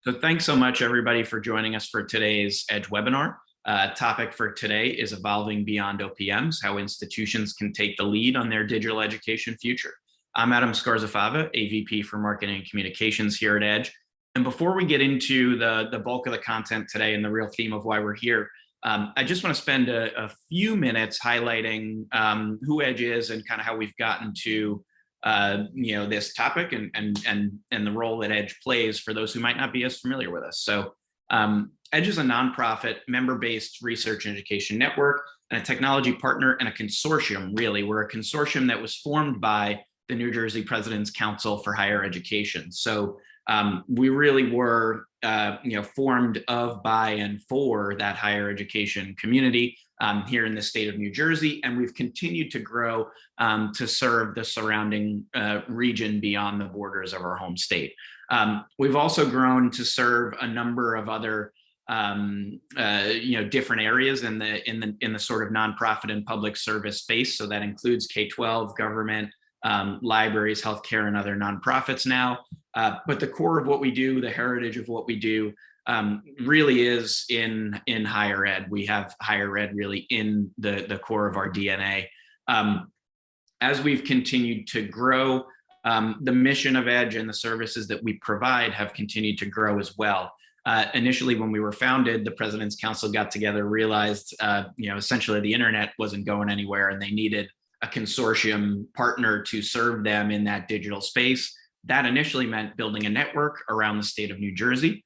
So thanks so much, everybody, for joining us for today's Edge webinar. Topic for today is evolving beyond OPMs, how institutions can take the lead on their digital education future. I'm Adam Scarzafava, AVP for Marketing and Communications here at Edge. And before we get into the bulk of the content today and the real theme of why we're here, I just want to spend a few minutes highlighting who Edge is and kind of how we've gotten to this topic and the role that Edge plays for those who might not be as familiar with us. So Edge is a nonprofit, member-based research and education network and a technology partner and a consortium, really. We're a consortium that was formed by the New Jersey President's Council for Higher Education. So we really were formed of, by, and for that higher education community here in the state of New Jersey, and we've continued to grow to serve the surrounding region beyond the borders of our home state. We've also grown to serve a number of other different areas in the sort of nonprofit and public service space. So that includes K-12, government, libraries, healthcare, and other nonprofits now. But the core of what we do, the heritage of what we do, really is in higher ed. We have higher ed really in the core of our DNA. As we've continued to grow, the mission of Edge and the services that we provide have continued to grow as well. Initially, when we were founded, the President's Council got together, realized, essentially the internet wasn't going anywhere and they needed a consortium partner to serve them in that digital space. That initially meant building a network around the state of New Jersey.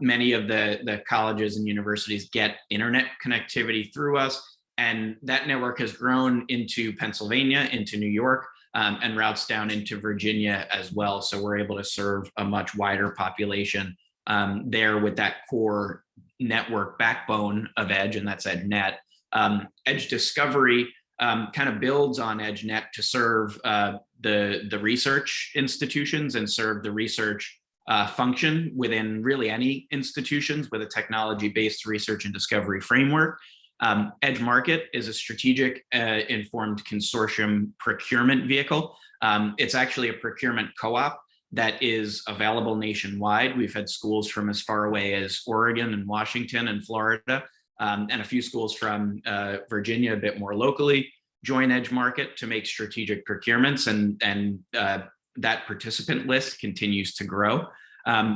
Many of the colleges and universities get internet connectivity through us, and that network has grown into Pennsylvania, into New York, and routes down into Virginia as well. So we're able to serve a much wider population there with that core network backbone of Edge, and that's EdgeNet. Edge Discovery kind of builds on EdgeNet to serve the research institutions and serve the research function within really any institutions with a technology-based research and discovery framework. Edge Market is a strategic informed consortium procurement vehicle. It's actually a procurement co-op that is available nationwide. We've had schools from as far away as Oregon and Washington and Florida, and a few schools from Virginia a bit more locally join Edge Market to make strategic procurements, and that participant list continues to grow.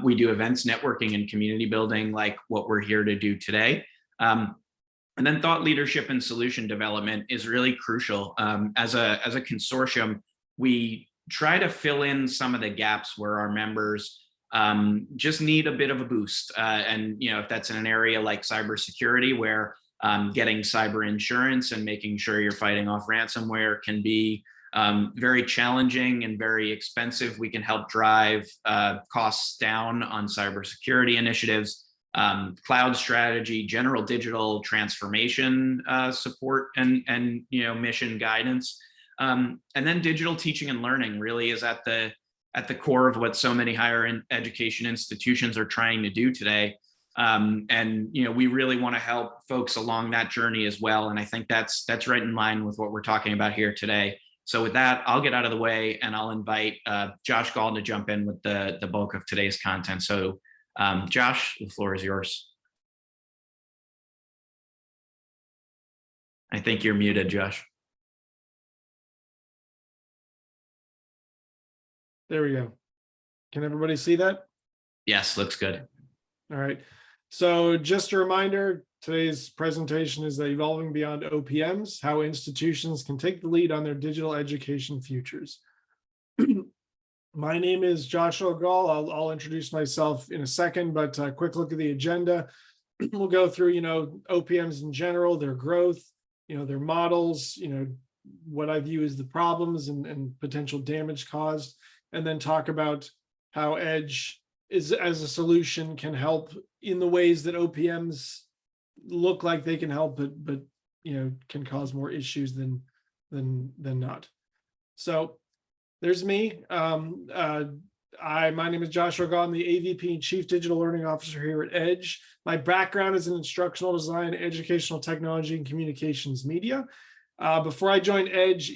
We do events, networking, and community building like what we're here to do today. And then thought leadership and solution development is really crucial. As a consortium, we try to fill in some of the gaps where our members just need a bit of a boost. And if that's in an area like cybersecurity, where getting cyber insurance and making sure you're fighting off ransomware can be very challenging and very expensive, we can help drive costs down on cybersecurity initiatives. Cloud strategy, general digital transformation support, and mission guidance, and then digital teaching and learning really is at the core of what so many higher education institutions are trying to do today. And we really want to help folks along that journey as well. And I think that's right in line with what we're talking about here today. So with that, I'll get out of the way and I'll invite Josh Gaul to jump in with the bulk of today's content. So Josh, the floor is yours. I think you're muted, Josh. There we go. Can everybody see that? Yes, looks good. All right. So just a reminder, today's presentation is Evolving Beyond OPMs, how institutions can take the lead on their digital education futures. My name is Joshua Gaul. I'll introduce myself in a second, but a quick look at the agenda. We'll go through, OPMs in general, their growth, their models, what I view as the problems and potential damage caused, and then talk about how Edge is, as a solution, can help in the ways that OPMs look like they can help, but can cause more issues than not. So there's me. My name is Joshua Gaul. I'm the AVP and Chief Digital Learning Officer here at Edge. My background is in instructional design, educational technology, and communications media. Before I joined Edge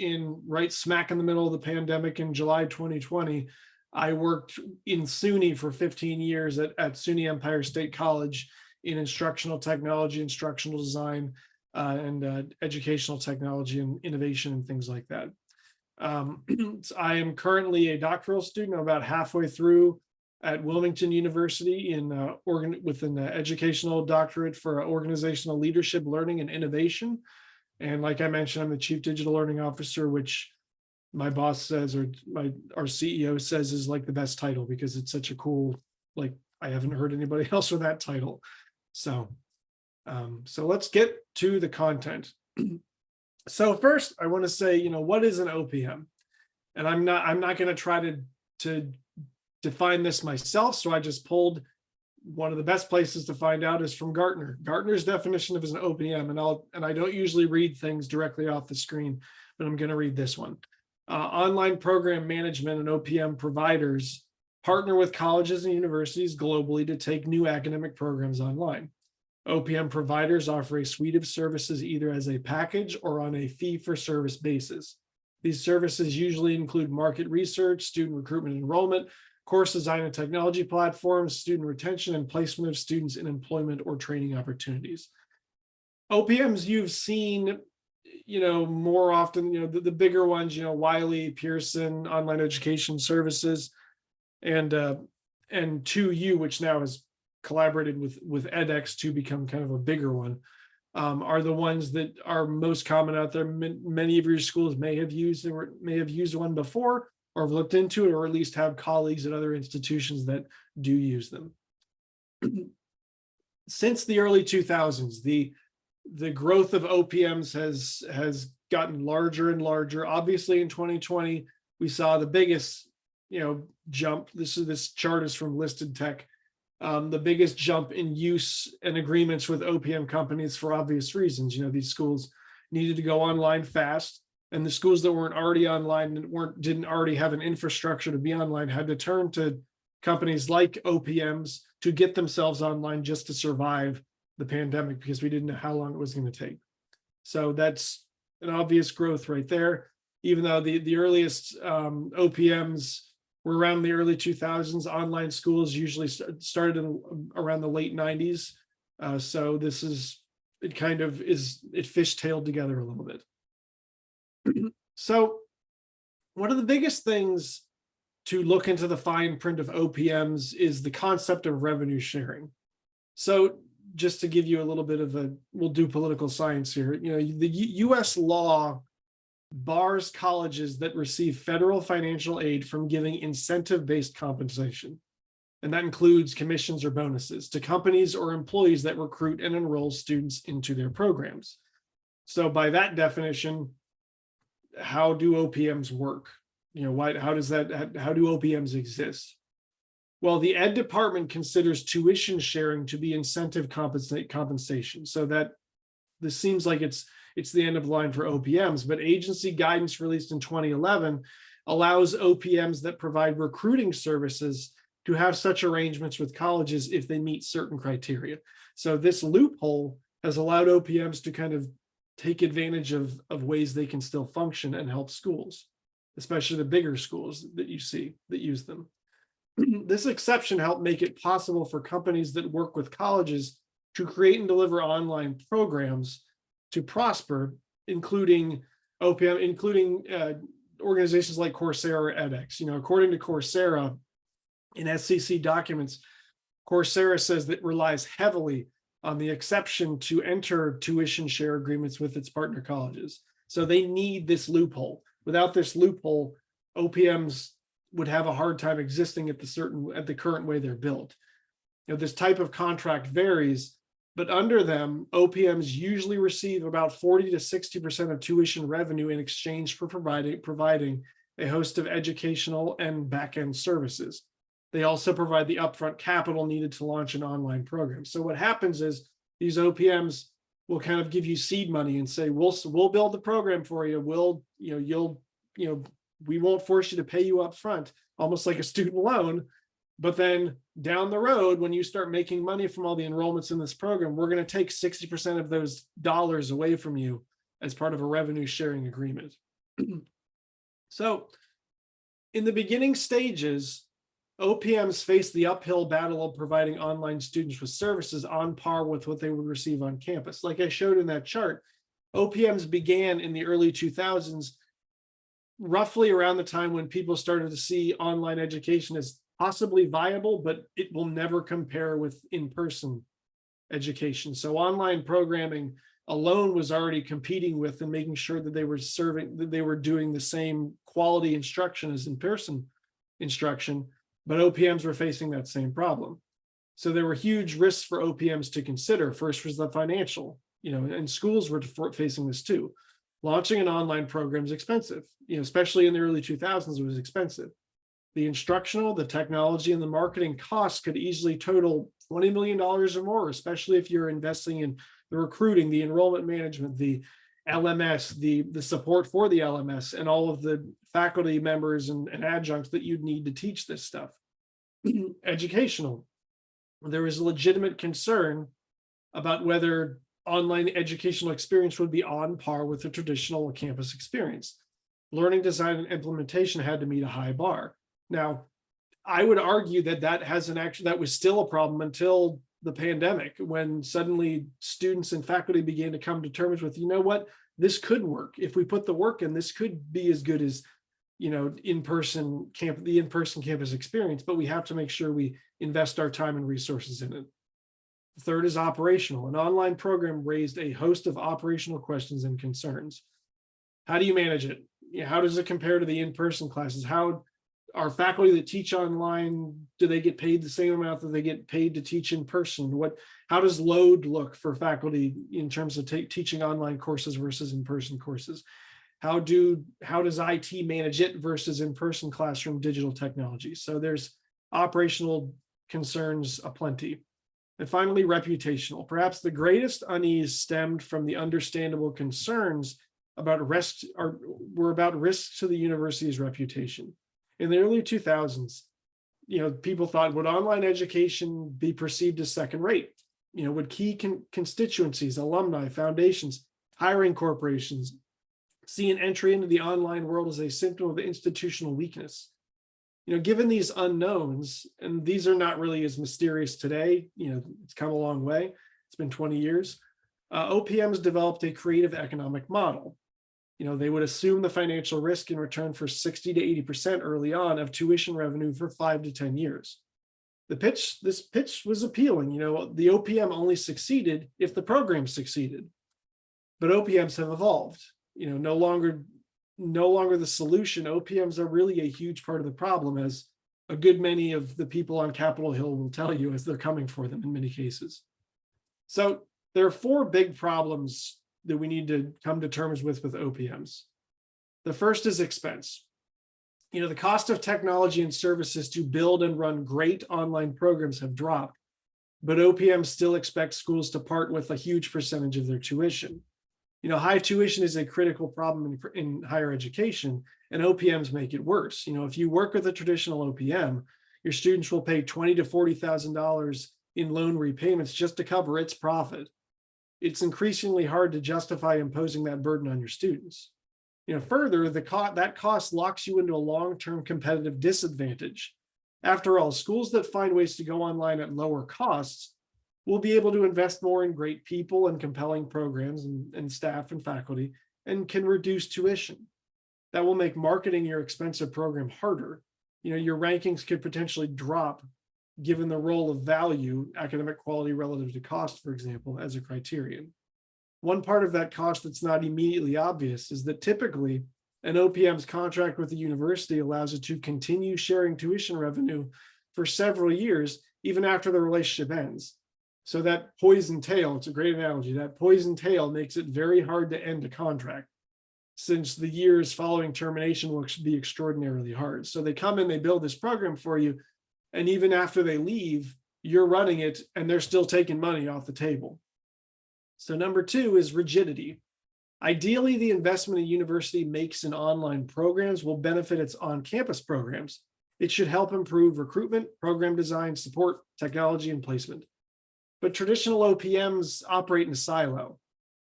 right smack in the middle of the pandemic in July 2020, I worked in SUNY for 15 years at SUNY Empire State College in instructional technology, instructional design, and educational technology and innovation and things like that. So I am currently a doctoral student. I'm about halfway through at Wilmington University within the educational doctorate for organizational leadership, learning, and innovation. And like I mentioned, I'm the Chief Digital Learning Officer, which my boss says, or our CEO says, is like the best title because it's such a cool, like, I haven't heard anybody else with that title. So let's get to the content. So first, I want to say, what is an OPM? And I'm not going to try to define this myself. So I just pulled one of the best places to find out is from Gartner. Gartner's definition of an OPM, and I don't usually read things directly off the screen, but I'm going to read this one. Online program management and OPM providers partner with colleges and universities globally to take new academic programs online. OPM providers offer a suite of services either as a package or on a fee-for-service basis. These services usually include market research, student recruitment and enrollment, course design and technology platforms, student retention, and placement of students in employment or training opportunities. OPMs you've seen, more often, the bigger ones, Wiley, Pearson, Online Education Services, and 2U, which now has collaborated with edX to become kind of a bigger one, are the ones that are most common out there. Many of your schools may have used one before, or have looked into it, or at least have colleagues at other institutions that do use them. Since the early 2000s, the growth of OPMs has gotten larger and larger. Obviously, in 2020, we saw the biggest jump. This chart is from Listed Tech. The biggest jump in use and agreements with OPM companies for obvious reasons. These schools needed to go online fast, and the schools that weren't already online and didn't already have an infrastructure to be online had to turn to companies like OPMs to get themselves online just to survive the pandemic, because we didn't know how long it was going to take. So that's an obvious growth right there. Even though the earliest OPMs were around the early 2000s, online schools usually started around the late 90s. So it fishtailed together a little bit. So one of the biggest things to look into the fine print of OPMs is the concept of revenue sharing. So just to give you a little bit of we'll do political science here. The US law bars colleges that receive federal financial aid from giving incentive-based compensation. And that includes commissions or bonuses to companies or employees that recruit and enroll students into their programs. So by that definition, how do OPMs work? How do OPMs exist? Well, the Ed Department considers tuition sharing to be incentive compensation. So that this seems like it's the end of the line for OPMs, but agency guidance released in 2011 allows OPMs that provide recruiting services to have such arrangements with colleges if they meet certain criteria. So this loophole has allowed OPMs to kind of take advantage of ways they can still function and help schools, especially the bigger schools that you see that use them. This exception helped make it possible for companies that work with colleges to create and deliver online programs to prosper, including organizations like Coursera or edX. According to Coursera, in SEC documents, Coursera says that it relies heavily on the exception to enter tuition share agreements with its partner colleges. So they need this loophole. Without this loophole, OPMs would have a hard time existing at the current way they're built. This type of contract varies, but under them, OPMs usually receive about 40 to 60% of tuition revenue in exchange for providing a host of educational and back-end services. They also provide the upfront capital needed to launch an online program. So what happens is these OPMs will kind of give you seed money and say, we'll build the program for you. We won't force you to pay you up front, almost like a student loan. But then down the road, when you start making money from all the enrollments in this program, we're going to take 60% of those dollars away from you as part of a revenue sharing agreement. So In the beginning stages, OPMs faced the uphill battle of providing online students with services on par with what they would receive on campus. Like I showed in that chart, OPMs began in the early 2000s, roughly around the time when people started to see online education as possibly viable, but it will never compare with in-person education. So online programming alone was already competing with and making sure that they were doing the same quality instruction as in-person instruction, but OPMs were facing that same problem. So there were huge risks for OPMs to consider. First was the financial, and schools were facing this too. Launching an online program is expensive, especially in the early 2000s, it was expensive. The instructional, the technology, and the marketing costs could easily total $20 million or more, especially if you're investing in the recruiting, the enrollment management, the LMS, the support for the LMS, and all of the faculty members and adjuncts that you'd need to teach this stuff. Educational. There was a legitimate concern about whether online educational experience would be on par with the traditional campus experience. Learning design and implementation had to meet a high bar. Now, I would argue that that was still a problem until the pandemic, when suddenly students and faculty began to come to terms with, what, this could work. If we put the work in, this could be as good as, the in-person campus experience, but we have to make sure we invest our time and resources in it. The third is operational. An online program raised a host of operational questions and concerns. How do you manage it? How does it compare to the in-person classes? How are faculty that teach online, do they get paid the same amount that they get paid to teach in person? How does load look for faculty in terms of teaching online courses versus in-person courses? How does IT manage it versus in-person classroom digital technology? So there's operational concerns aplenty. And finally, reputational. Perhaps the greatest unease stemmed from the understandable concerns about risks to the university's reputation. In the early 2000s, people thought, would online education be perceived as second rate? Would key constituencies, alumni, foundations, hiring corporations see an entry into the online world as a symptom of institutional weakness? Given these unknowns, and these are not really as mysterious today, it's come a long way. It's been 20 years. OPMs developed a creative economic model. They would assume the financial risk in return for 60 to 80% early on of tuition revenue for 5 to 10 years. This pitch was appealing. The OPM only succeeded if the program succeeded. But OPMs have evolved. No longer the solution. OPMs are really a huge part of the problem, as a good many of the people on Capitol Hill will tell you, as they're coming for them in many cases. So there are 4 big problems that we need to come to terms with OPMs. The first is expense. The cost of technology and services to build and run great online programs have dropped, but OPMs still expect schools to part with a huge percentage of their tuition. High tuition is a critical problem in higher education, and OPMs make it worse. If you work with a traditional OPM, your students will pay $20,000 to $40,000 in loan repayments just to cover its profit. It's increasingly hard to justify imposing that burden on your students. Further, that cost locks you into a long-term competitive disadvantage. After all, schools that find ways to go online at lower costs will be able to invest more in great people and compelling programs and staff and faculty, and can reduce tuition. That will make marketing your expensive program harder. Your rankings could potentially drop given the role of value, academic quality relative to cost, for example, as a criterion. One part of that cost that's not immediately obvious is that typically an OPM's contract with the university allows it to continue sharing tuition revenue for several years, even after the relationship ends. So that poison tail, it's a great analogy, that poison tail makes it very hard to end a contract, since the years following termination will be extraordinarily hard. So they come in, they build this program for you, and even after they leave, you're running it and they're still taking money off the table. So number 2 is rigidity. Ideally, the investment a university makes in online programs will benefit its on-campus programs. It should help improve recruitment, program design, support, technology, and placement. But traditional OPMs operate in a silo.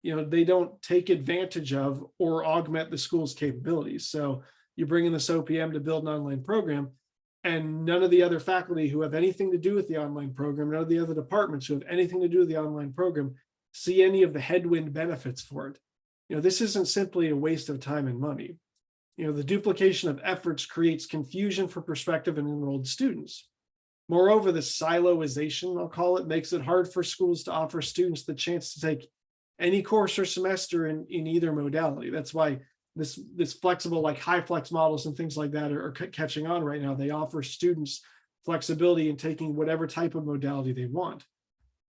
They don't take advantage of or augment the school's capabilities. So You bring in this OPM to build an online program, and none of the other faculty who have anything to do with the online program, none of the other departments who have anything to do with the online program see any of the headwind benefits for it. This isn't simply a waste of time and money. The duplication of efforts creates confusion for prospective and enrolled students. Moreover, the siloization, I'll call it, makes it hard for schools to offer students the chance to take any course or semester in either modality. That's why this flexible, like high flex models and things like that are catching on right now. They offer students flexibility in taking whatever type of modality they want.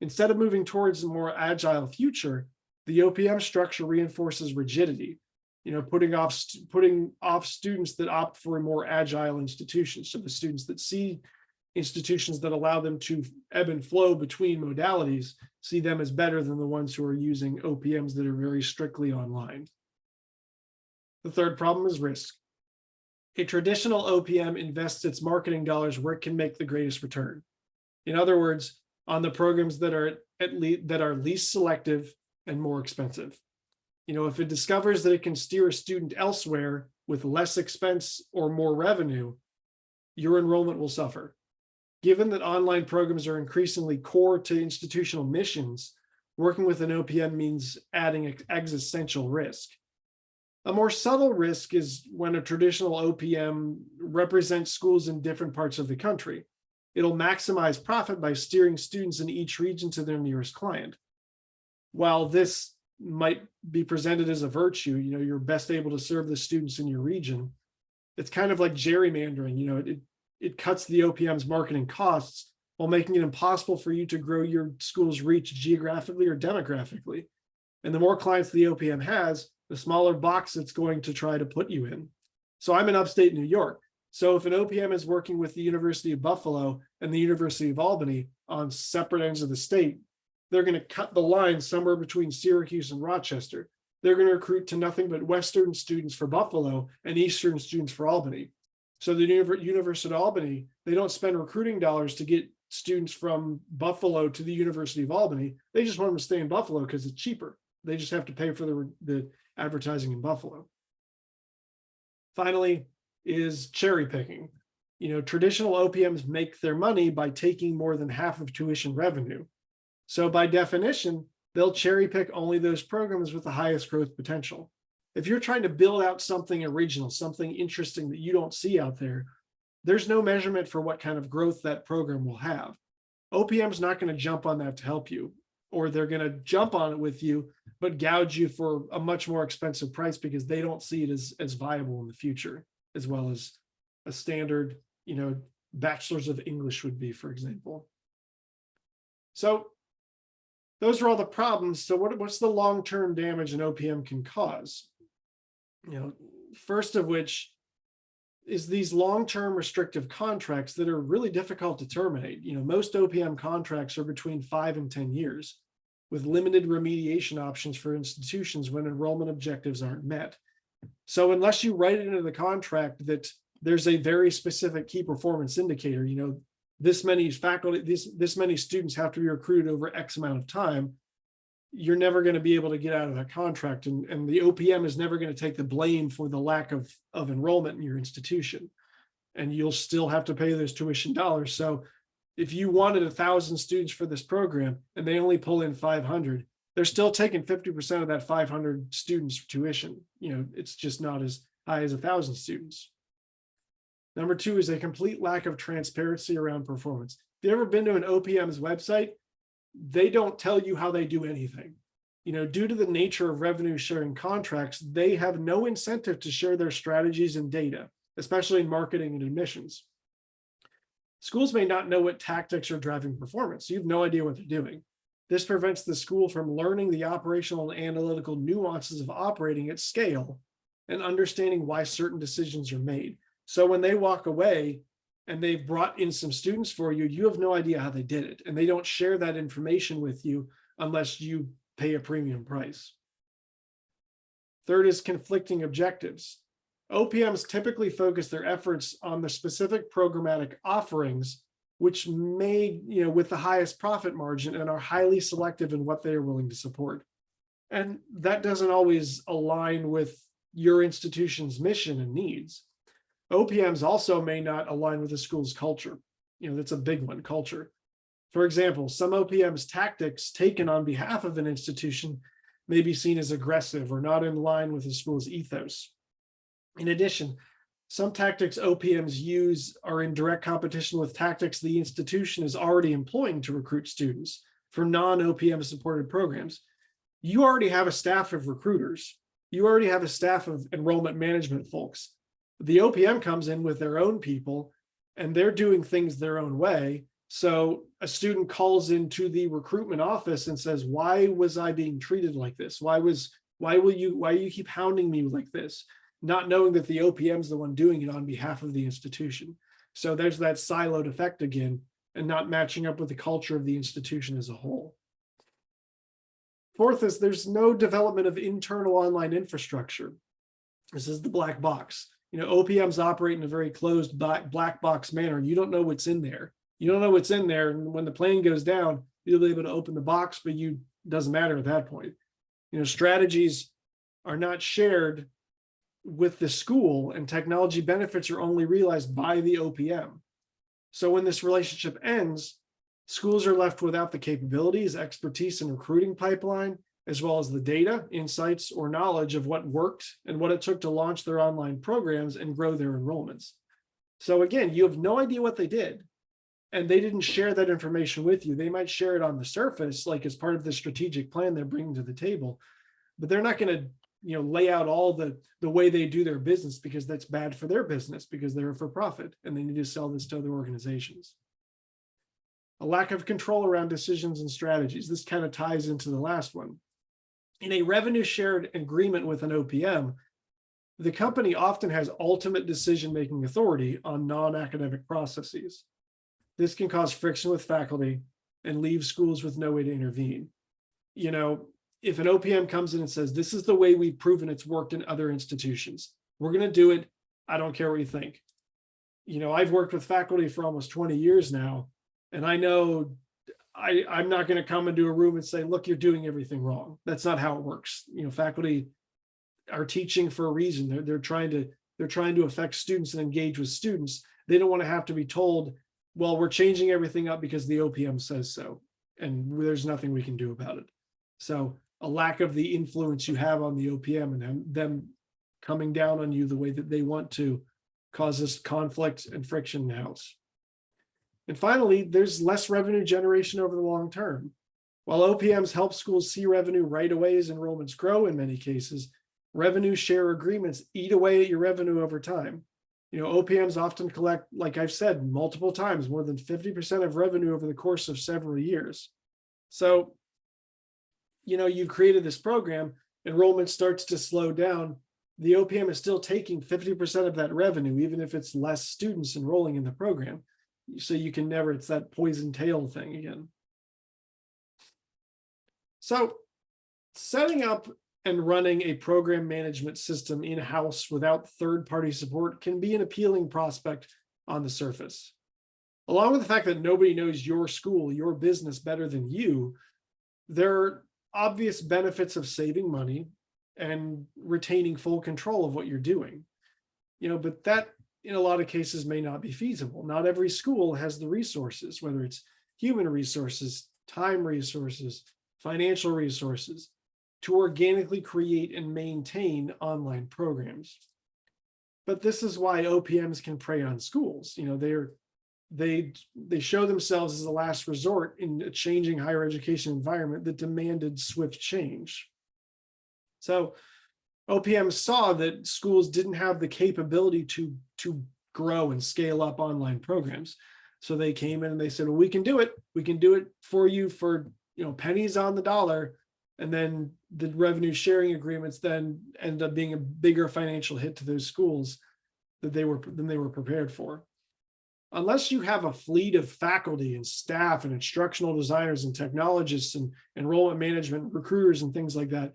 Instead of moving towards a more agile future, the OPM structure reinforces rigidity, putting off students that opt for a more agile institution. So the students that see institutions that allow them to ebb and flow between modalities see them as better than the ones who are using OPMs that are very strictly online. The third problem is risk. A traditional OPM invests its marketing dollars where it can make the greatest return. In other words, on the programs that are least selective and more expensive. If it discovers that it can steer a student elsewhere with less expense or more revenue, your enrollment will suffer. Given that online programs are increasingly core to institutional missions, working with an OPM means adding existential risk. A more subtle risk is when a traditional OPM represents schools in different parts of the country. It'll maximize profit by steering students in each region to their nearest client. While this might be presented as a virtue, you're best able to serve the students in your region, it's kind of like gerrymandering. It cuts the OPM's marketing costs while making it impossible for you to grow your school's reach geographically or demographically. And the more clients the OPM has, the smaller box it's going to try to put you in. So I'm in upstate New York. So if an OPM is working with the University of Buffalo and the University of Albany on separate ends of the state, they're going to cut the line somewhere between Syracuse and Rochester. They're going to recruit to nothing but Western students for Buffalo and Eastern students for Albany. So the University of Albany, they don't spend recruiting dollars to get students from Buffalo to the University of Albany. They just want them to stay in Buffalo because it's cheaper. They just have to pay for the advertising in Buffalo. Finally is cherry picking. Traditional OPMs make their money by taking more than half of tuition revenue. So by definition, they'll cherry pick only those programs with the highest growth potential. If you're trying to build out something original, something interesting that you don't see out there, there's no measurement for what kind of growth that program will have. OPM's not going to jump on that to help you, or they're going to jump on it with you, but gouge you for a much more expensive price because they don't see it as viable in the future, as well as a standard, bachelor's of English would be, for example. So those are all the problems. So what's the long-term damage an OPM can cause? First of which is these long-term restrictive contracts that are really difficult to terminate. Most OPM contracts are between 5 and 10 years with limited remediation options for institutions when enrollment objectives aren't met. So unless you write it into the contract that there's a very specific key performance indicator, this many faculty, this many students have to be recruited over X amount of time, you're never going to be able to get out of that contract. And the OPM is never going to take the blame for the lack of enrollment in your institution. And you'll still have to pay those tuition dollars. So if you wanted 1,000 students for this program and they only pull in 500, they're still taking 50% of that 500 students for tuition. It's just not as high as 1,000 students. Number two is a complete lack of transparency around performance. If you've ever been to an OPM's website, they don't tell you how they do anything. Due to the nature of revenue sharing contracts, they have no incentive to share their strategies and data, especially in marketing and admissions. Schools may not know what tactics are driving performance. You have no idea what they're doing. This prevents the school from learning the operational and analytical nuances of operating at scale and understanding why certain decisions are made. So when they walk away and they've brought in some students for you, you have no idea how they did it. And they don't share that information with you unless you pay a premium price. Third is conflicting objectives. OPMs typically focus their efforts on the specific programmatic offerings, which may, with the highest profit margin and are highly selective in what they are willing to support. And that doesn't always align with your institution's mission and needs. OPMs also may not align with the school's culture. That's a big one, culture. For example, some OPMs tactics taken on behalf of an institution may be seen as aggressive or not in line with the school's ethos. In addition, some tactics OPMs use are in direct competition with tactics the institution is already employing to recruit students for non-OPM supported programs. You already have a staff of recruiters. You already have a staff of enrollment management folks. The OPM comes in with their own people and they're doing things their own way. So a student calls into the recruitment office and says, why was I being treated like this? Why you keep hounding me like this? Not knowing that the OPM is the one doing it on behalf of the institution. So there's that siloed effect again, and not matching up with the culture of the institution as a whole. Fourth is there's no development of internal online infrastructure. This is the black box. OPMs operate in a very closed black box manner. You don't know what's in there. You don't know what's in there. And when the plane goes down, you'll be able to open the box, but it doesn't matter at that point. Strategies are not shared with the school, and technology benefits are only realized by the OPM. So when this relationship ends, schools are left without the capabilities, expertise, and recruiting pipeline, as well as the data, insights, or knowledge of what worked and what it took to launch their online programs and grow their enrollments. So again, you have no idea what they did, and they didn't share that information with you. They might share it on the surface, like as part of the strategic plan they're bringing to the table, but they're not going to lay out all the way they do their business, because that's bad for their business, because they're for profit and they need to sell this to other organizations. A lack of control around decisions and strategies. This kind of ties into the last one. In a revenue shared agreement with an OPM, the company often has ultimate decision-making authority on non-academic processes. This can cause friction with faculty and leave schools with no way to intervene. If an OPM comes in and says, this is the way we've proven it's worked in other institutions, we're going to do it. I don't care what you think. I've worked with faculty for almost 20 years now, and I know I'm not going to come into a room and say, look, you're doing everything wrong. That's not how it works. Faculty are teaching for a reason. They're trying to affect students and engage with students. They don't want to have to be told, well, we're changing everything up because the OPM says so, and there's nothing we can do about it. So a lack of the influence you have on the OPM and them coming down on you the way that they want to causes conflict and friction in the house. And finally, there's less revenue generation over the long term. While OPMs help schools see revenue right away as enrollments grow in many cases, revenue share agreements eat away at your revenue over time. OPMs often collect, like I've said multiple times, more than 50% of revenue over the course of several years. So, you created this program, enrollment starts to slow down. The OPM is still taking 50% of that revenue, even if it's less students enrolling in the program. So you can never, it's that poison tail thing again. So setting up and running a program management system in-house without third-party support can be an appealing prospect on the surface. Along with the fact that nobody knows your school, your business better than you, there are obvious benefits of saving money and retaining full control of what you're doing. But that in a lot of cases may not be feasible. Not every school has the resources, whether it's human resources, time resources, financial resources, to organically create and maintain online programs. But this is why OPMs can prey on schools. They show themselves as a last resort in a changing higher education environment that demanded swift change. So OPMs saw that schools didn't have the capability to grow and scale up online programs. So they came in and they said, well, we can do it. We can do it for you for pennies on the dollar. And then the revenue sharing agreements then ended up being a bigger financial hit to those schools than they were prepared for. Unless you have a fleet of faculty and staff and instructional designers and technologists and enrollment management recruiters and things like that,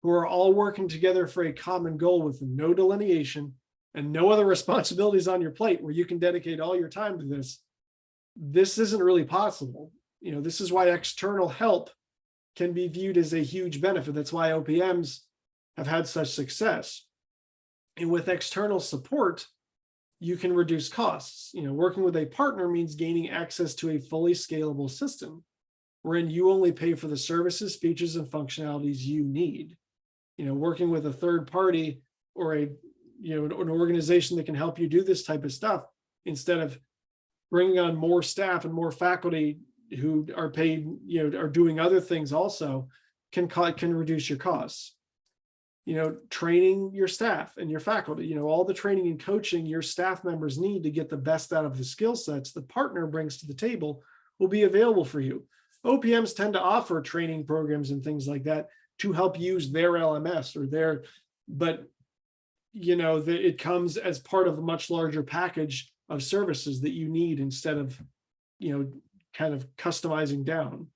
who are all working together for a common goal with no delineation and no other responsibilities on your plate where you can dedicate all your time to this isn't really possible. This is why external help can be viewed as a huge benefit. That's why OPMs have had such success. And with external support, you can reduce costs. Working with a partner means gaining access to a fully scalable system wherein you only pay for the services, features, and functionalities you need. Working with a third party or an organization that can help you do this type of stuff, instead of bringing on more staff and more faculty who are paid, are doing other things also, can reduce your costs. Training your staff and your faculty, all the training and coaching your staff members need to get the best out of the skill sets the partner brings to the table will be available for you. OPMs tend to offer training programs and things like that to help use their LMS or but it comes as part of a much larger package of services that you need, instead of, kind of customizing down.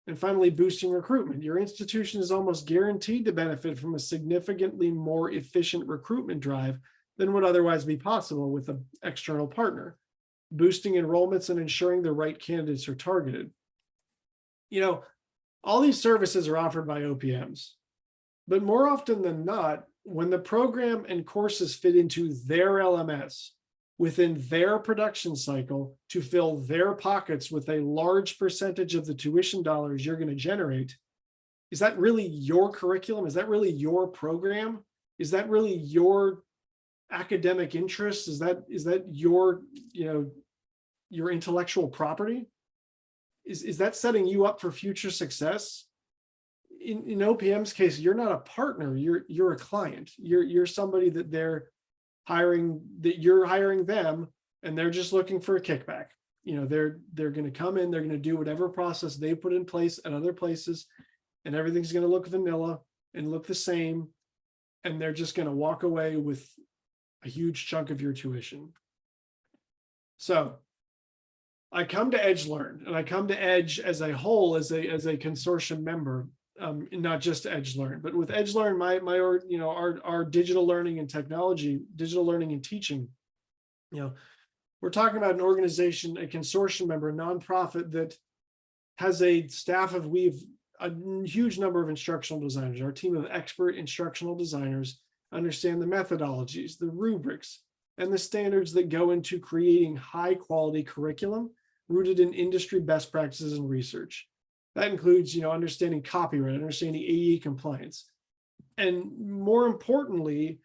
And finally, boosting recruitment. Your institution is almost guaranteed to benefit from a significantly more efficient recruitment drive than would otherwise be possible with an external partner, boosting enrollments and ensuring the right candidates are targeted. All these services are offered by OPMs, but more often than not, when the program and courses fit into their LMS within their production cycle to fill their pockets with a large percentage of the tuition dollars you're going to generate, is that really your curriculum? Is that really your program? Is that really your academic interest? Is that your, your intellectual property? Is that setting you up for future success? In OPM's case, you're not a partner, you're a client. You're somebody that they're hiring, that you're hiring them, and they're just looking for a kickback. They're going to come in, they're going to do whatever process they put in place at other places, and everything's going to look vanilla and look the same, and they're just going to walk away with a huge chunk of your tuition. So I come to EdgeLearn, and I come to Edge as a whole, as a consortium member, not just EdgeLearn, but with EdgeLearn, our digital learning and technology, digital learning and teaching. We're talking about an organization, a consortium member, a nonprofit that has a staff of a huge number of instructional designers. Our team of expert instructional designers understand the methodologies, the rubrics, and the standards that go into creating high quality curriculum rooted in industry best practices and research. That includes, understanding copyright, understanding AE compliance. And more importantly,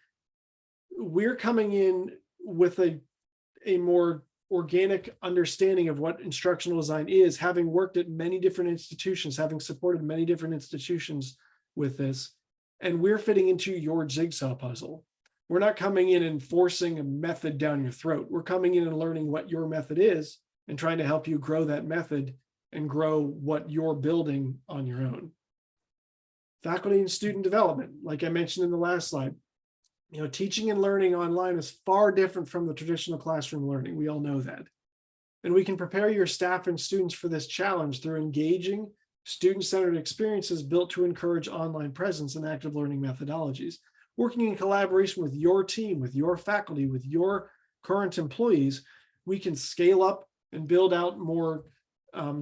we're coming in with a more organic understanding of what instructional design is, having worked at many different institutions, having supported many different institutions with this, and we're fitting into your jigsaw puzzle. We're not coming in and forcing a method down your throat. We're coming in and learning what your method is and trying to help you grow that method and grow what you're building on your own. Faculty and student development, like I mentioned in the last slide, teaching and learning online is far different from the traditional classroom learning. We all know that. And we can prepare your staff and students for this challenge through engaging, student-centered experiences built to encourage online presence and active learning methodologies. Working in collaboration with your team, with your faculty, with your current employees, we can scale up and build out more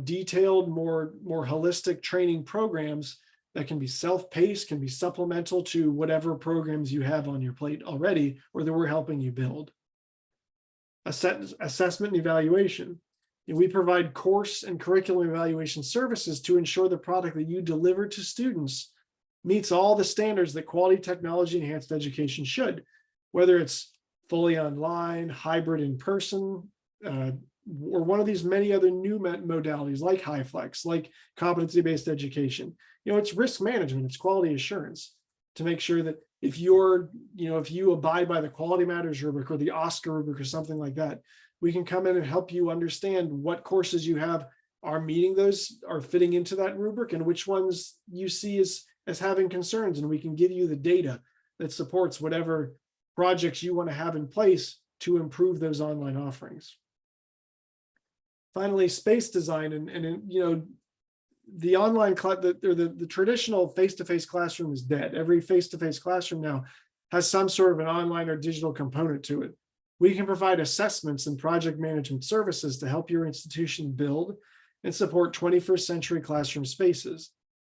detailed, more holistic training programs that can be self-paced, can be supplemental to whatever programs you have on your plate already, or that we're helping you build. Assessment and evaluation. We provide course and curriculum evaluation services to ensure the product that you deliver to students meets all the standards that quality technology enhanced education should, whether it's fully online, hybrid in person, or one of these many other new modalities like HighFlex, like competency-based education. It's risk management, it's quality assurance to make sure that if you abide by the quality matters rubric or the Oscar rubric or something like that, we can come in and help you understand what courses you have are meeting those, are fitting into that rubric, and which ones you see as having concerns. And we can give you the data that supports whatever projects you want to have in place to improve those online offerings. Finally, space design, and the online the traditional face-to-face classroom is dead. Every face-to-face classroom now has some sort of an online or digital component to it. We can provide assessments and project management services to help your institution build and support 21st century classroom spaces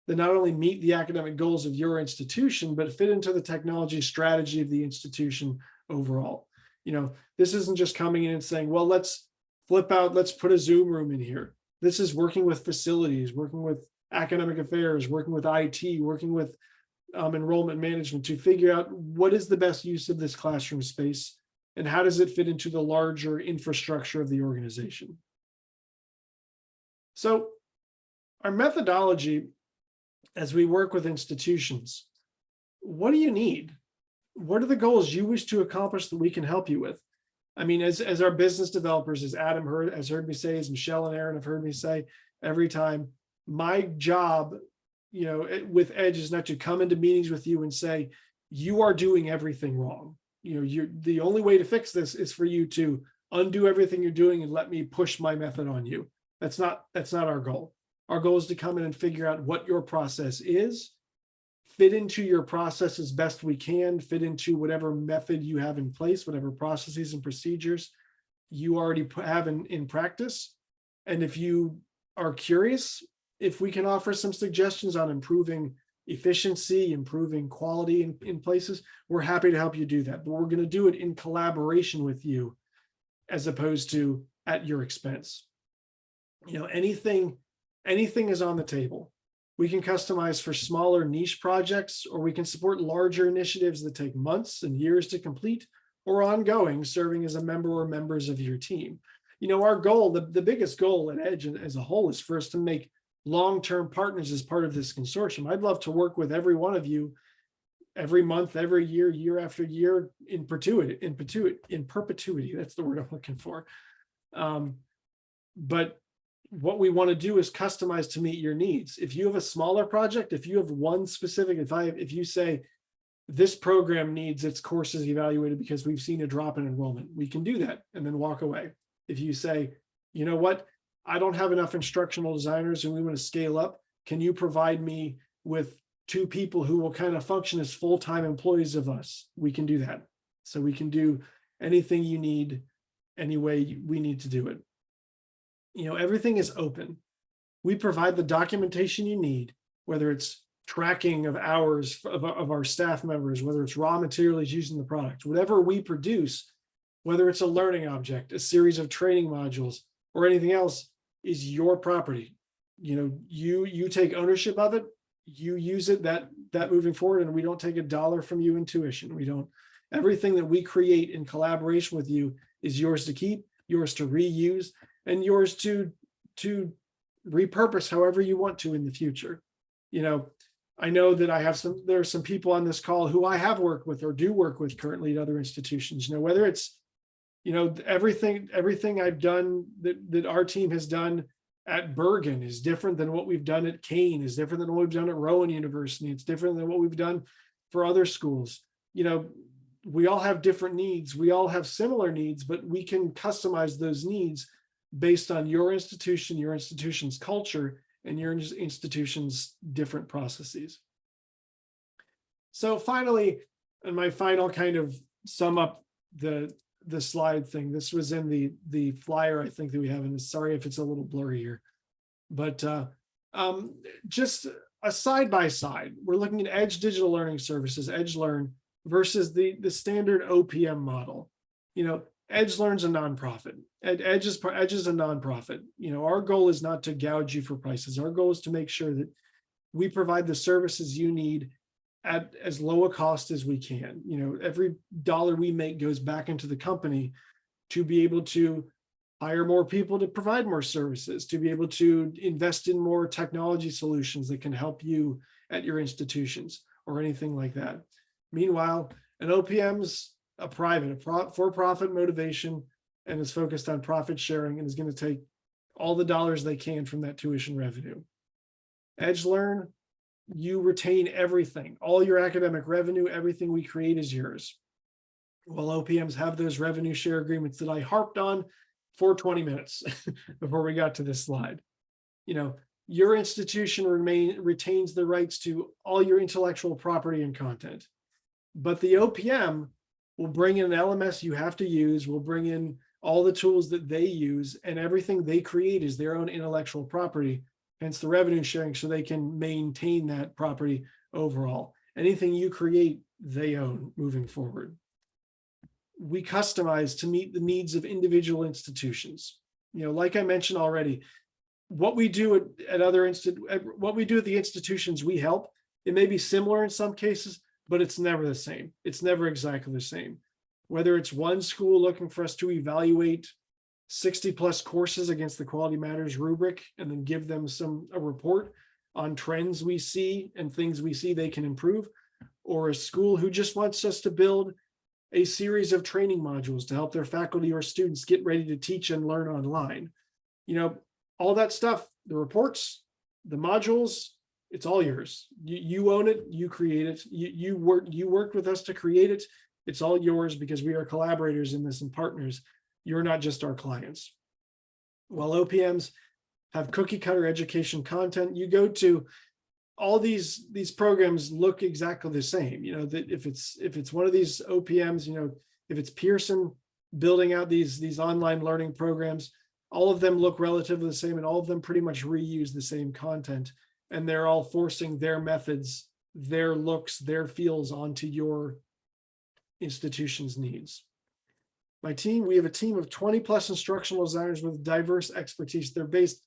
that not only meet the academic goals of your institution, but fit into the technology strategy of the institution overall. This isn't just coming in and saying, well, let's put a Zoom room in here. This is working with facilities, working with academic affairs, working with IT, working with enrollment management to figure out what is the best use of this classroom space and how does it fit into the larger infrastructure of the organization. So our methodology as we work with institutions, what do you need? What are the goals you wish to accomplish that we can help you with? I mean, as our business developers, as Adam has heard me say, as Michelle and Aaron have heard me say every time, my job, with Edge is not to come into meetings with you and say, you are doing everything wrong. The only way to fix this is for you to undo everything you're doing and let me push my method on you. That's not our goal. Our goal is to come in and figure out what your process is, fit into your process as best we can, fit into whatever method you have in place, whatever processes and procedures you already have in practice. And if you are curious, if we can offer some suggestions on improving efficiency, improving quality in places, we're happy to help you do that. But we're going to do it in collaboration with you as opposed to at your expense. Anything is on the table. We can customize for smaller niche projects, or we can support larger initiatives that take months and years to complete, or ongoing, serving as a member or members of your team. Our goal, the biggest goal at Edge as a whole, is for us to make long-term partners as part of this consortium. I'd love to work with every one of you every month, every year, year after year, in perpetuity. That's the word I'm looking for. But what we want to do is customize to meet your needs. If you have a smaller project, if you have one specific, if you say this program needs its courses evaluated because we've seen a drop in enrollment, we can do that and then walk away. If you say, you know what, I don't have enough instructional designers and we want to scale up, can you provide me with 2 people who will kind of function as full-time employees of us? We can do that. So we can do anything you need, any way we need to do it. Everything is open. We provide the documentation you need, whether it's tracking of hours of our staff members, whether it's raw materials using the product, whatever we produce, whether it's a learning object, a series of training modules, or anything else, is your property. You take ownership of it, you use it that moving forward, and we don't take $1 from you in tuition. We don't. Everything that we create in collaboration with you is yours to keep, yours to reuse, and yours to repurpose however you want to in the future. I know that there are some people on this call who I have worked with or do work with currently at other institutions. Whether it's, everything I've done that our team has done at Bergen is different than what we've done at Kane, is different than what we've done at Rowan University. It's different than what we've done for other schools. We all have different needs. We all have similar needs, but we can customize those needs based on your institution's culture, and your institution's different processes. So finally, and my final kind of sum up the slide thing, this was in the flyer I think that we have, and sorry if it's a little blurry here, but just a side by side, we're looking at Edge Digital Learning Services, EdgeLearn, versus the standard OPM model. EdgeLearn's a nonprofit. Edge is a nonprofit. Our goal is not to gouge you for prices. Our goal is to make sure that we provide the services you need at as low a cost as we can. Every dollar we make goes back into the company to be able to hire more people to provide more services, to be able to invest in more technology solutions that can help you at your institutions or anything like that. Meanwhile, an OPM's a for-profit motivation and is focused on profit sharing and is going to take all the dollars they can from that tuition revenue. EdgeLearn, you retain everything, all your academic revenue, everything we create is yours. While OPMs have those revenue share agreements that I harped on for 20 minutes before we got to this slide. Your institution retains the rights to all your intellectual property and content, but the OPM will bring in an LMS you have to use, will bring in all the tools that they use, and everything they create is their own intellectual property, hence the revenue sharing, so they can maintain that property overall. Anything you create, they own moving forward. we customize to meet the needs of individual institutions. Like I mentioned already, what we do at what we do at the institutions we help, it may be similar in some cases, but it's never the same. It's never exactly the same. Whether it's one school looking for us to evaluate 60 plus courses against the Quality Matters rubric and then give them a report on trends we see and things we see they can improve, or a school who just wants us to build a series of training modules to help their faculty or students get ready to teach and learn online. All that stuff, the reports, the modules, it's all yours. You own it, you create it, you worked with us to create it. It's all yours because we are collaborators in this and partners. You're not just our clients. While OPMs have cookie cutter education content, you go to all these programs look exactly the same. That if it's one of these OPMs, if it's Pearson building out these online learning programs, all of them look relatively the same and all of them pretty much reuse the same content. And they're all forcing their methods, their looks, their feels onto your institution's needs. We have a team of 20 plus instructional designers with diverse expertise. They're based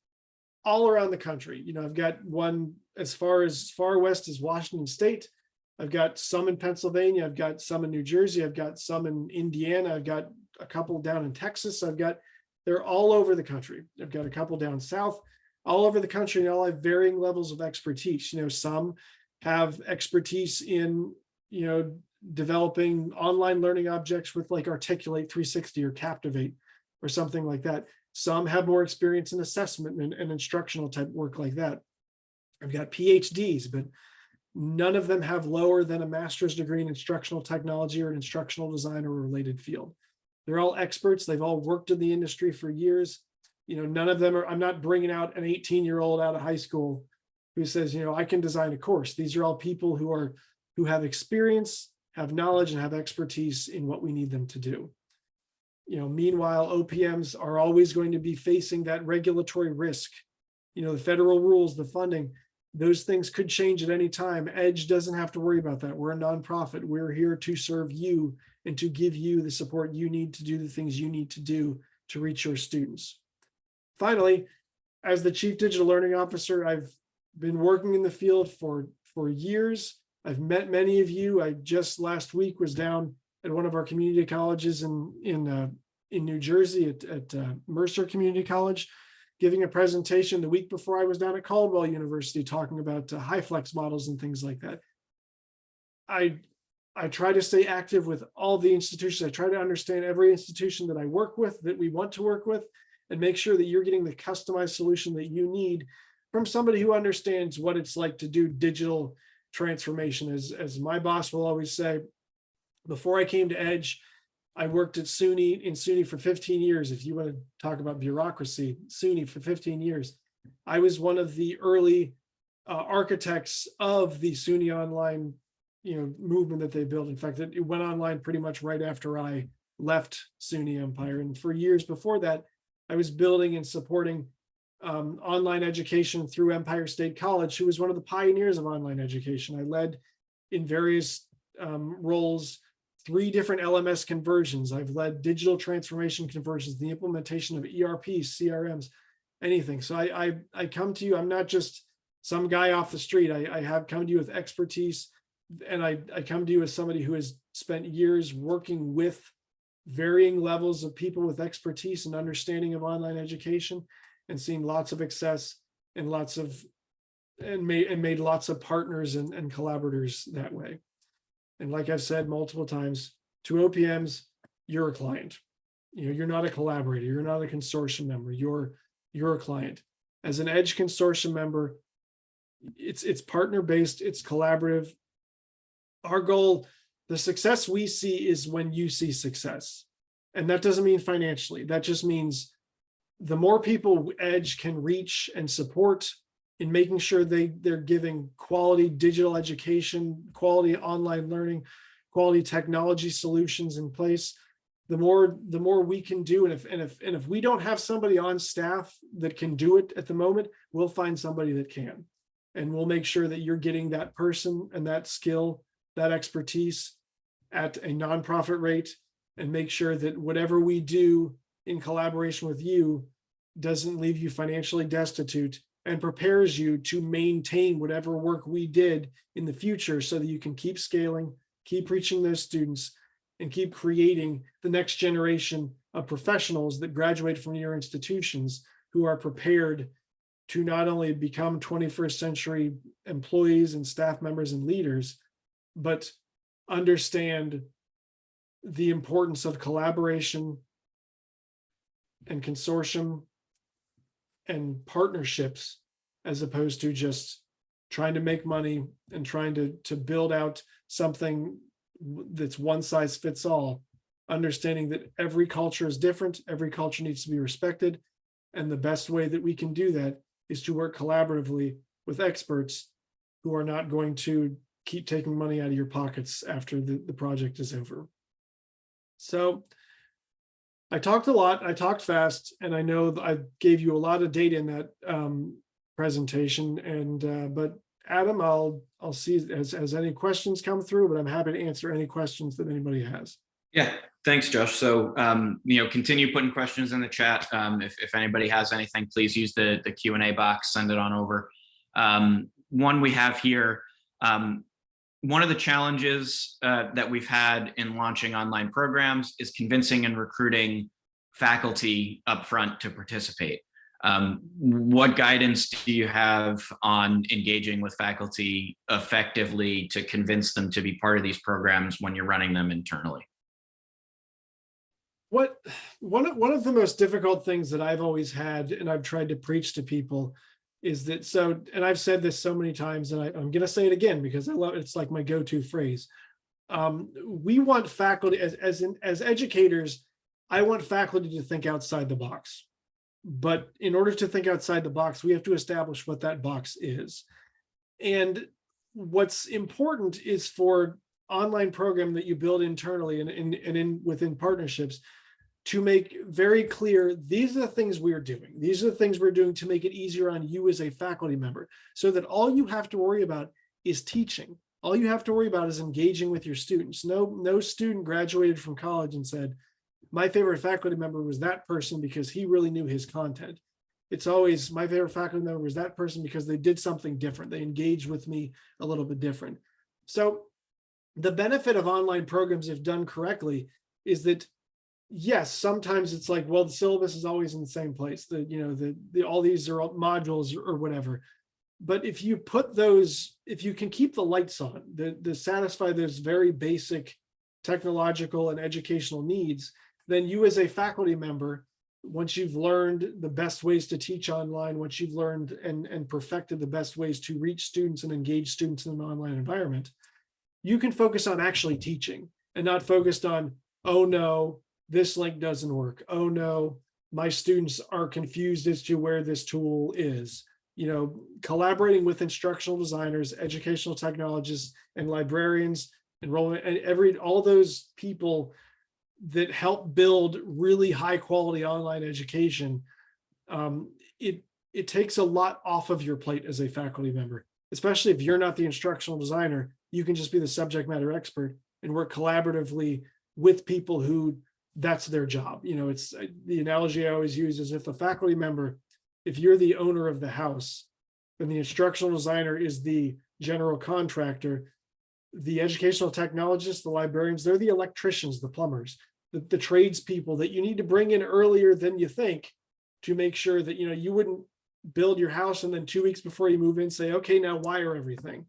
all around the country. I've got one as far west as Washington State. I've got some in Pennsylvania. I've got some in New Jersey. I've got some in Indiana. I've got a couple down in Texas. They're all over the country. I've got a couple down south, all over the country, and all have varying levels of expertise. Some have expertise in, developing online learning objects with like Articulate 360 or Captivate or something like that. Some have more experience in assessment and instructional type work like that. I've got PhDs, but none of them have lower than a master's degree in instructional technology or an instructional design or a related field. They're all experts. They've all worked in the industry for years. None of them I'm not bringing out an 18-year-old out of high school who says, I can design a course. These are all people who have experience, have knowledge, and have expertise in what we need them to do. Meanwhile, OPMs are always going to be facing that regulatory risk. The federal rules, the funding, those things could change at any time. Edge doesn't have to worry about that. We're a nonprofit. We're here to serve you and to give you the support you need to do the things you need to do to reach your students. Finally, as the Chief Digital Learning Officer, I've been working in the field for years. I've met many of you. I just last week was down at one of our community colleges in New Jersey at Mercer Community College, giving a presentation. The week before, I was down at Caldwell University talking about HighFlex models and things like that. I try to stay active with all the institutions. I try to understand every institution that I work with, that we want to work with, and make sure that you're getting the customized solution that you need from somebody who understands what it's like to do digital transformation. As my boss will always say, before I came to Edge, I worked at SUNY for 15 years. If you want to talk about bureaucracy, SUNY for 15 years. I was one of the early architects of the SUNY online movement that they built. In fact, it went online pretty much right after I left SUNY Empire. And for years before that, I was building and supporting online education through Empire State College, who was one of the pioneers of online education. I led in various roles 3 different LMS conversions. I've led digital transformation conversions, the implementation of ERPs, CRMs, anything. So I come to you, I'm not just some guy off the street. I have come to you with expertise, and I come to you as somebody who has spent years working with varying levels of people with expertise and understanding of online education, and seen lots of success and made lots of partners and collaborators that way. And like I've said multiple times, to OPMs, you're a client. You're not a collaborator. You're not a consortium member. You're a client. As an Edge consortium member, it's partner-based, it's collaborative. Our goal, the success we see is when you see success. And that doesn't mean financially. That just means the more people Edge can reach and support in making sure they're giving quality digital education, quality online learning, quality technology solutions in place, the more we can do. And if we don't have somebody on staff that can do it at the moment, we'll find somebody that can. And we'll make sure that you're getting that person and that skill, that expertise at a nonprofit rate and make sure that whatever we do in collaboration with you doesn't leave you financially destitute, and prepares you to maintain whatever work we did in the future so that you can keep scaling, keep reaching those students, and keep creating the next generation of professionals that graduate from your institutions who are prepared to not only become 21st century employees and staff members and leaders, but understand the importance of collaboration and consortium and partnerships, as opposed to just trying to make money and trying to build out something that's one size fits all, understanding that every culture is different, every culture needs to be respected. And the best way that we can do that is to work collaboratively with experts who are not going to keep taking money out of your pockets after the project is over. So I talked a lot, I talked fast, and I know that I gave you a lot of data in that presentation. And but Adam, I'll see as any questions come through, but I'm happy to answer any questions that anybody has. Yeah, thanks, Josh. So, continue putting questions in the chat. If anybody has anything, please use the Q&A box, send it on over. One we have here, one of the challenges that we've had in launching online programs is convincing and recruiting faculty upfront to participate. What guidance do you have on engaging with faculty effectively to convince them to be part of these programs when you're running them internally? One of the most difficult things that I've always had, and I've tried to preach to people, is that and I've said this so many times, and I'm going to say it again because I love it. It's like my go-to phrase. We want faculty as educators. I want faculty to think outside the box, but in order to think outside the box, we have to establish what that box is. And what's important is for online program that you build internally and within partnerships to make very clear, these are the things we're doing. These are the things we're doing to make it easier on you as a faculty member, so that all you have to worry about is teaching. All you have to worry about is engaging with your students. No student graduated from college and said, my favorite faculty member was that person because he really knew his content. It's always, my favorite faculty member was that person because they did something different. They engaged with me a little bit different. So the benefit of online programs, if done correctly, is that yes, sometimes it's like, well, the syllabus is always in the same place. All these are modules or whatever. But if you put those, if you can keep the lights on, to satisfy those very basic technological and educational needs, then you as a faculty member, once you've learned the best ways to teach online, once you've learned and perfected the best ways to reach students and engage students in an online environment, you can focus on actually teaching and not focused on, oh no, this link doesn't work. Oh no, my students are confused as to where this tool is. Collaborating with instructional designers, educational technologists, and librarians, enrollment, and all those people that help build really high quality online education. It takes a lot off of your plate as a faculty member, especially if you're not the instructional designer. You can just be the subject matter expert and work collaboratively with people who that's their job. It's the analogy I always use is if a faculty member, if you're the owner of the house, then the instructional designer is the general contractor, the educational technologists, the librarians, they're the electricians, the plumbers, the tradespeople that you need to bring in earlier than you think to make sure that, you wouldn't build your house and then 2 weeks before you move in, say, okay, now wire everything.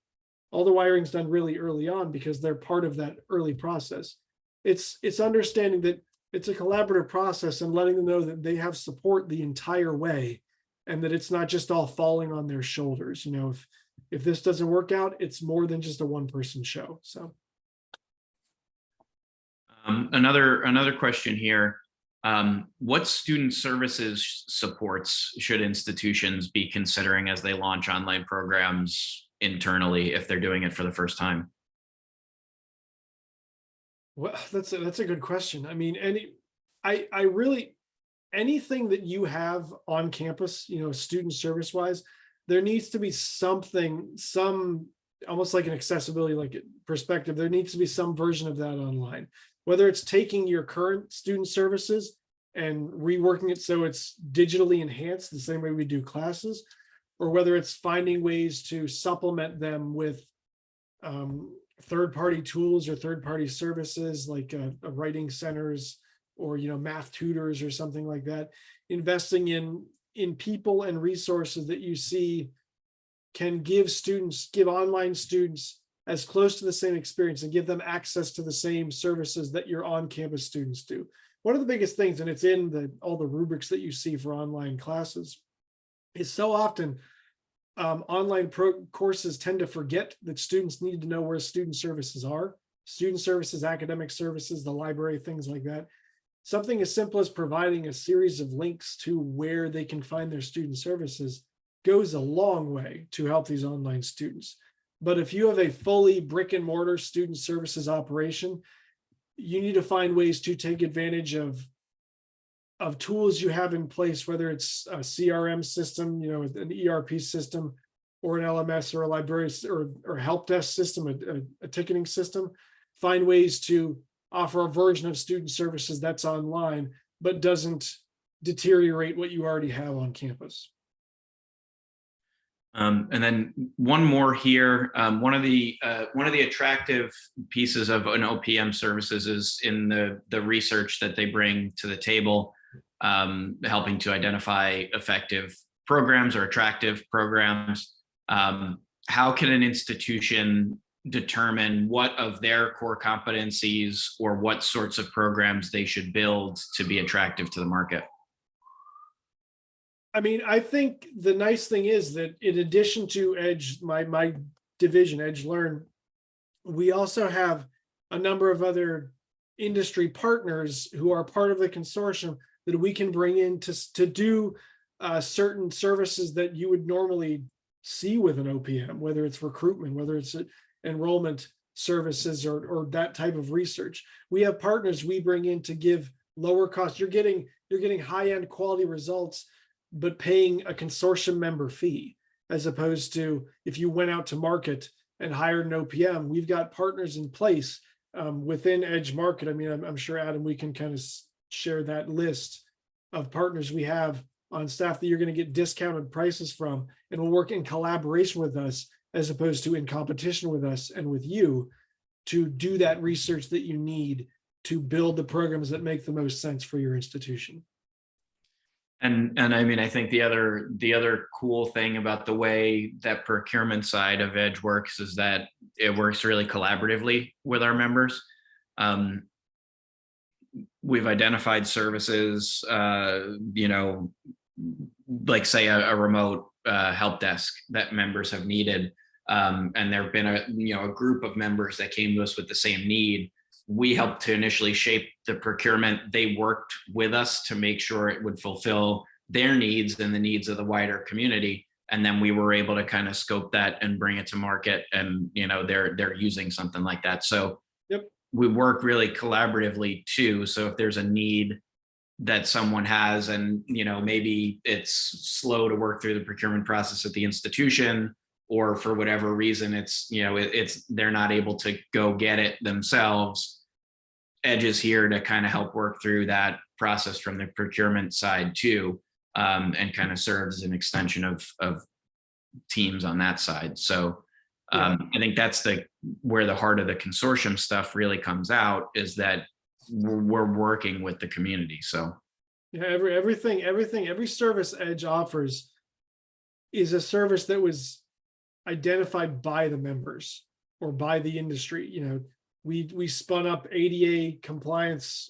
All the wiring's done really early on because they're part of that early process. It's understanding that it's a collaborative process and letting them know that they have support the entire way and that it's not just all falling on their shoulders. If this doesn't work out, it's more than just a one-person show. So another question here. What student services supports should institutions be considering as they launch online programs internally if they're doing it for the first time? Well, that's a good question. I mean, anything that you have on campus, student service wise, there needs to be some almost like an accessibility like perspective. There needs to be some version of that online. whether it's taking your current student services and reworking it so it's digitally enhanced the same way we do classes, or whether it's finding ways to supplement them with third-party tools or third-party services like writing centers or math tutors or something like that. Investing in people and resources that you see can give online students as close to the same experience and give them access to the same services that your on-campus students do. One of the biggest things, and it's in all the rubrics that you see for online classes, is so often online courses tend to forget that students need to know where student services are, student services, academic services, the library, things like that. Something as simple as providing a series of links to where they can find their student services goes a long way to help these online students. But if you have a fully brick and mortar student services operation, you need to find ways to take advantage of tools you have in place, whether it's a CRM system, an ERP system, or an LMS, or a library or help desk system, a ticketing system. Find ways to offer a version of student services that's online, but doesn't deteriorate what you already have on campus. And then one more here. One of the attractive pieces of an OPM services is in the research that they bring to the table, helping to identify effective programs or attractive programs. How can an institution determine what of their core competencies or what sorts of programs they should build to be attractive to the market? I mean, I think the nice thing is that in addition to Edge, my division, EdgeLearn, we also have a number of other industry partners who are part of the consortium that we can bring in to do certain services that you would normally see with an OPM, whether it's recruitment, whether it's enrollment services or that type of research. We have partners we bring in to give lower cost. You're getting high-end quality results, but paying a consortium member fee, as opposed to if you went out to market and hired an OPM. We've got partners in place within Edge Market. I mean, I'm sure, Adam, we can kind of share that list of partners we have on staff that you're going to get discounted prices from, and will work in collaboration with us as opposed to in competition with us and with you to do that research that you need to build the programs that make the most sense for your institution. And I mean, I think the other cool thing about the way that procurement side of Edge works is that it works really collaboratively with our members. We've identified services, like say a remote help desk that members have needed, and there have been a group of members that came to us with the same need. We helped to initially shape the procurement. They worked with us to make sure it would fulfill their needs and the needs of the wider community. And then we were able to kind of scope that and bring it to market. And, they're using something like that. So yep. We work really collaboratively too. So if there's a need that someone has, and, maybe it's slow to work through the procurement process at the institution, or for whatever reason, it's they're not able to go get it themselves. Edge is here to kind of help work through that process from the procurement side too, and kind of serves as an extension of teams on that side. So I think that's where the heart of the consortium stuff really comes out, is that we're working with the community. So yeah, every service Edge offers is a service that was identified by the members or by the industry. We spun up ADA compliance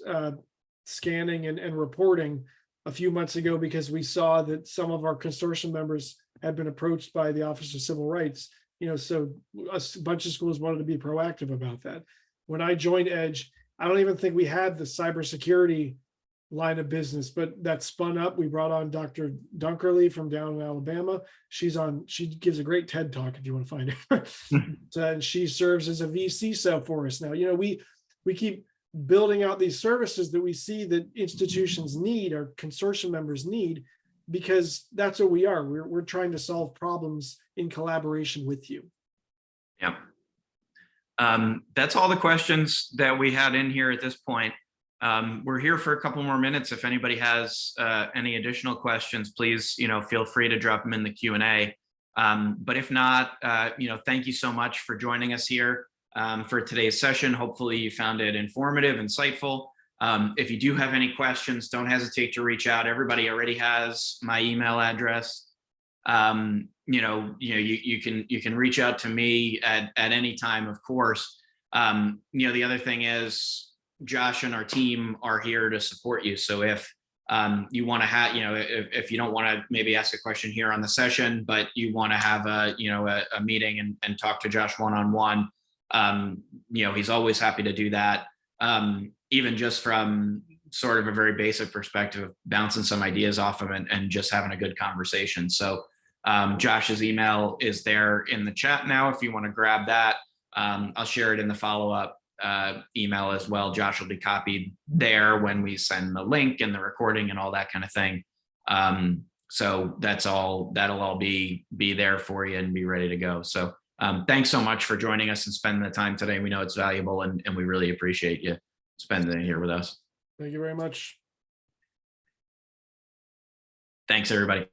scanning and reporting a few months ago because we saw that some of our consortium members had been approached by the Office of Civil Rights. So a bunch of schools wanted to be proactive about that. When I joined Edge, I don't even think we had the cybersecurity line of business, but that spun up. We brought on Dr. Dunkerley from down in Alabama. She gives a great TED talk if you want to find her. And she serves as a VC cell for us now. We keep building out these services that we see that institutions need, or consortium members need, because that's what we are. We're trying to solve problems in collaboration with you. Yeah. That's all the questions that we had in here at this point. We're here for a couple more minutes. If anybody has any additional questions, please, feel free to drop them in the Q&A. But if not, thank you so much for joining us here for today's session. Hopefully you found it informative, insightful. If you do have any questions, don't hesitate to reach out. Everybody already has my email address. You can reach out to me at any time, of course. The other thing is Josh and our team are here to support you. So if you want to have, if you don't want to maybe ask a question here on the session, but you want to have a meeting and talk to Josh one-on-one, he's always happy to do that. Even just from sort of a very basic perspective, bouncing some ideas off of it and just having a good conversation. So Josh's email is there in the chat now if you want to grab that. I'll share it in the follow-up email as well. Josh will be copied there when we send the link and the recording and all that kind of thing. So that'll all be there for you and be ready to go. So thanks so much for joining us and spending the time today. We know it's valuable and we really appreciate you spending it here with us. Thank you very much. Thanks, everybody.